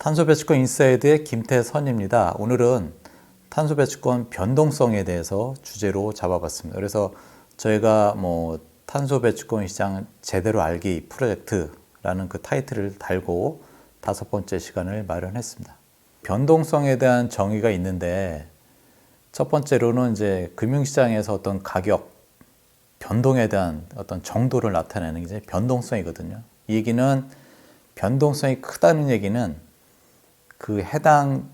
탄소배출권 인사이드의 김태선입니다. 오늘은 탄소배출권 변동성에 대해서 주제로 잡아봤습니다. 그래서 저희가 탄소배출권 시장 제대로 알기 프로젝트라는 그 타이틀을 달고 5번째 시간을 마련했습니다. 변동성에 대한 정의가 있는데 첫 번째로는 이제 금융시장에서 어떤 가격 변동에 대한 어떤 정도를 나타내는 게 이제 변동성이거든요. 이 얘기는 변동성이 크다는 얘기는 그 해당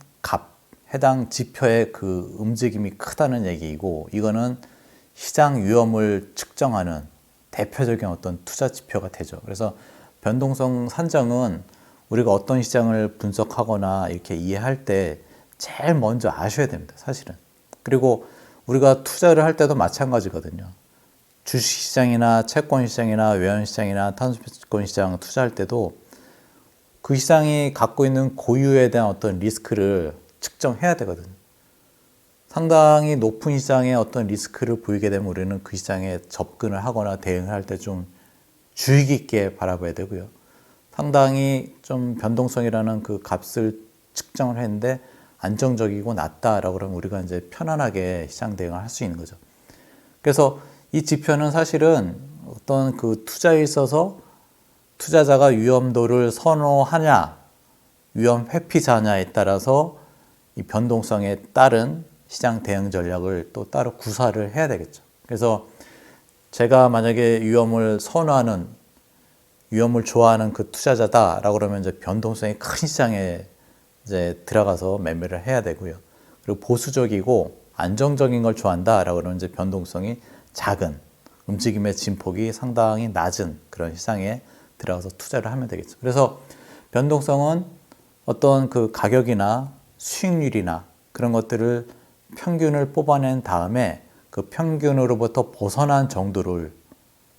해당 지표의 그 움직임이 크다는 얘기이고, 이거는 시장 위험을 측정하는 대표적인 어떤 투자 지표가 되죠. 그래서 변동성 산정은 우리가 어떤 시장을 분석하거나 이렇게 이해할 때 제일 먼저 아셔야 됩니다, 사실은. 그리고 우리가 투자를 할 때도 마찬가지거든요. 주식시장이나 채권시장이나 외환시장이나 탄소배출권 투자할 때도 그 시장이 갖고 있는 고유에 대한 어떤 리스크를 측정해야 되거든요. 상당히 높은 시장에 어떤 리스크를 보이게 되면 우리는 그 시장에 접근을 하거나 대응을 할 때 좀 주의 깊게 바라봐야 되고요. 상당히 좀 변동성이라는 그 값을 측정을 했는데 안정적이고 낮다라고 그러면 우리가 이제 편안하게 시장 대응을 할 수 있는 거죠. 그래서 이 지표는 사실은 어떤 그 투자에 있어서 투자자가 위험도를 선호하냐, 위험 회피자냐에 따라서 이 변동성에 따른 시장 대응 전략을 또 따로 구사를 해야 되겠죠. 그래서 제가 만약에 위험을 선호하는, 위험을 좋아하는 그 투자자다라고 그러면 이제 변동성이 큰 시장에 이제 들어가서 매매를 해야 되고요. 그리고 보수적이고 안정적인 걸 좋아한다라고 그러면 이제 변동성이 작은, 움직임의 진폭이 상당히 낮은 그런 시장에 들어가서 투자를 하면 되겠죠. 그래서 변동성은 어떤 그 가격이나 수익률이나 그런 것들을 평균을 뽑아낸 다음에 그 평균으로부터 벗어난 정도를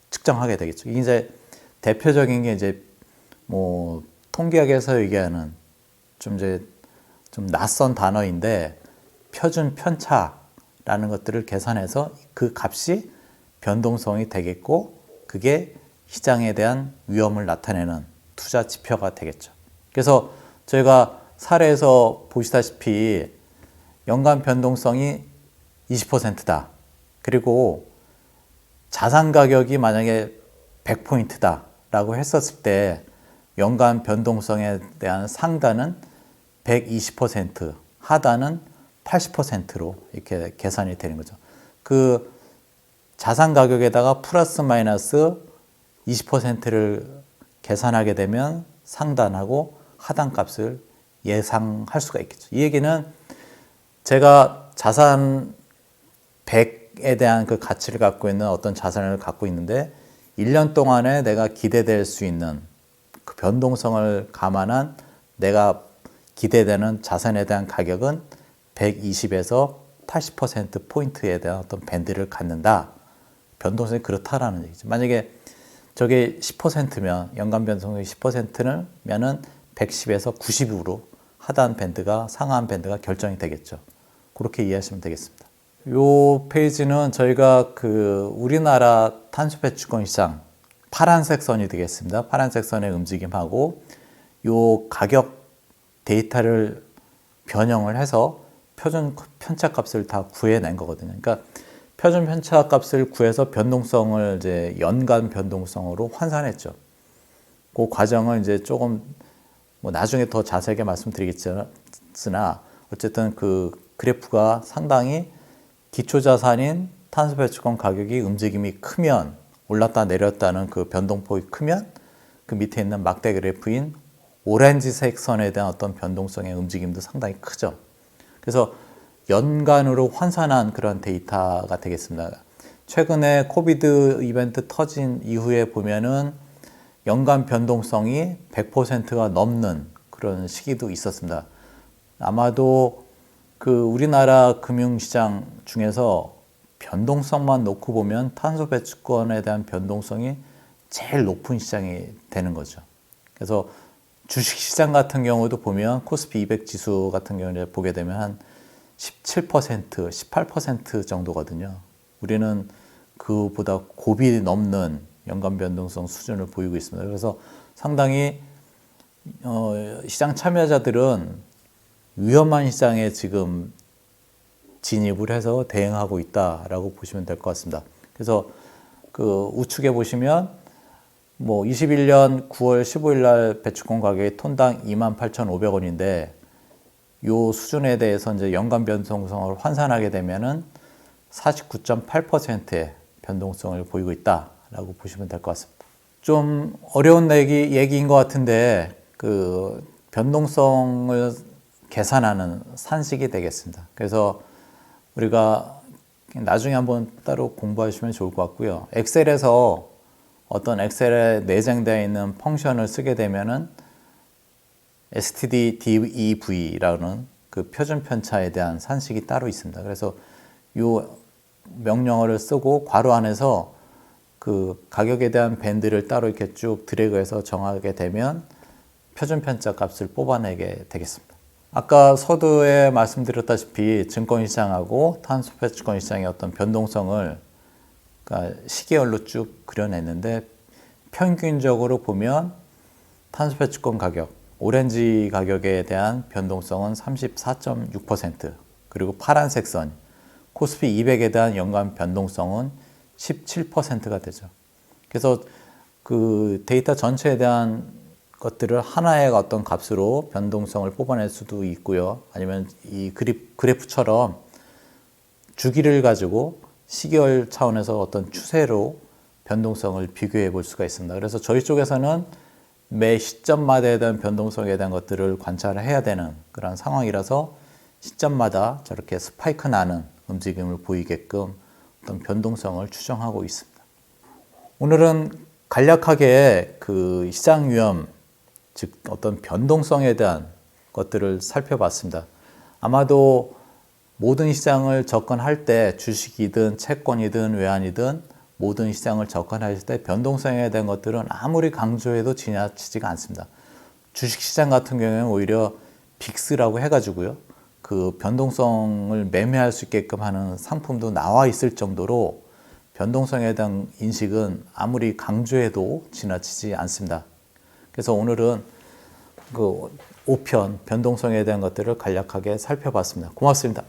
측정하게 되겠죠. 이게 이제 대표적인 게 이제 통계학에서 얘기하는 좀 낯선 단어인데 표준 편차라는 것들을 계산해서 그 값이 변동성이 되겠고, 그게 시장에 대한 위험을 나타내는 투자 지표가 되겠죠. 그래서 저희가 사례에서 보시다시피 연간 변동성이 20%다. 그리고 자산 가격이 만약에 100포인트다 라고 했었을 때 연간 변동성에 대한 상단은 120%, 하단은 80%로 이렇게 계산이 되는 거죠. 그 자산 가격에다가 플러스 마이너스 20%를 계산하게 되면 상단하고 하단 값을 예상할 수가 있겠죠. 이 얘기는 제가 자산 100에 대한 그 가치를 갖고 있는 어떤 자산을 갖고 있는데 1년 동안에 내가 기대될 수 있는 그 변동성을 감안한 내가 기대되는 자산에 대한 가격은 120에서 80%포인트에 대한 어떤 밴드를 갖는다. 변동성이 그렇다라는 얘기죠. 만약에 저게 10%면, 연간 변동성이 10%면은 110에서 90으로 하단 밴드가, 상하단 밴드가 결정이 되겠죠. 그렇게 이해하시면 되겠습니다. 이 페이지는 저희가 그 우리나라 탄소배출권 시장 파란색 선이 되겠습니다. 파란색 선의 움직임하고 이 가격 데이터를 변형을 해서 표준 편차값을 다 구해낸 거거든요. 그러니까 표준 편차값을 구해서 변동성을 이제 연간 변동성으로 환산했죠. 그 과정을 이제 조금 나중에 더 자세하게 말씀드리겠으나 어쨌든 그 그래프가 상당히 기초자산인 탄소배출권 가격이 움직임이 크면, 올랐다 내렸다는 그 변동폭이 크면 그 밑에 있는 막대 그래프인 오렌지색 선에 대한 어떤 변동성의 움직임도 상당히 크죠. 그래서 연간으로 환산한 그런 데이터가 되겠습니다. 최근에 코비드 이벤트 터진 이후에 보면은 연간 변동성이 100%가 넘는 그런 시기도 있었습니다. 아마도 그 우리나라 금융시장 중에서 변동성만 놓고 보면 탄소배출권에 대한 변동성이 제일 높은 시장이 되는 거죠. 그래서 주식시장 같은 경우도 보면 코스피 200 지수 같은 경우를 보게 되면 한 17%, 18% 정도거든요. 우리는 그보다 곱이 넘는 연간 변동성 수준을 보이고 있습니다. 그래서 상당히 시장 참여자들은 위험한 시장에 지금 진입을 해서 대응하고 있다라고 보시면 될 것 같습니다. 그래서 그 우측에 보시면 뭐 21년 9월 15일 날 배추권 가격이 톤당 28,500원인데 요 수준에 대해서 이제 연간 변동성을 환산하게 되면은 49.8%의 변동성을 보이고 있다라고 보시면 될 것 같습니다. 좀 어려운 얘기인 것 같은데 그 변동성을 계산하는 산식이 되겠습니다. 그래서 우리가 나중에 한번 따로 공부하시면 좋을 것 같고요. 엑셀에서 어떤 엑셀에 내장되어 있는 펑션을 쓰게 되면은 stdev라는 그 표준 편차에 대한 산식이 따로 있습니다. 그래서 이 명령어를 쓰고 괄호 안에서 그 가격에 대한 밴드를 따로 이렇게 쭉 드래그해서 정하게 되면 표준 편차 값을 뽑아내게 되겠습니다. 아까 서두에 말씀드렸다시피 증권시장하고 탄소배출권 시장의 어떤 변동성을 그러니까 시계열로 쭉 그려냈는데 평균적으로 보면 탄소배출권 가격, 오렌지 가격에 대한 변동성은 34.6%, 그리고 파란색 선, 코스피 200에 대한 연간 변동성은 17%가 되죠. 그래서 그 데이터 전체에 대한 것들을 하나의 어떤 값으로 변동성을 뽑아낼 수도 있고요. 아니면 이 그래프처럼 주기를 가지고 시계열 차원에서 어떤 추세로 변동성을 비교해 볼 수가 있습니다. 그래서 저희 쪽에서는 매 시점마다에 대한 변동성에 대한 것들을 관찰을 해야 되는 그런 상황이라서 시점마다 저렇게 스파이크 나는 움직임을 보이게끔 어떤 변동성을 추정하고 있습니다. 오늘은 간략하게 그 시장 위험, 즉 어떤 변동성에 대한 것들을 살펴봤습니다. 아마도 모든 시장을 접근할 때 주식이든 채권이든 외환이든 모든 시장을 접근할 때 변동성에 대한 것들은 아무리 강조해도 지나치지가 않습니다. 주식시장 같은 경우에는 오히려 빅스라고 해가지고요. 그 변동성을 매매할 수 있게끔 하는 상품도 나와 있을 정도로 변동성에 대한 인식은 아무리 강조해도 지나치지 않습니다. 그래서 오늘은 그 5편 변동성에 대한 것들을 간략하게 살펴봤습니다. 고맙습니다.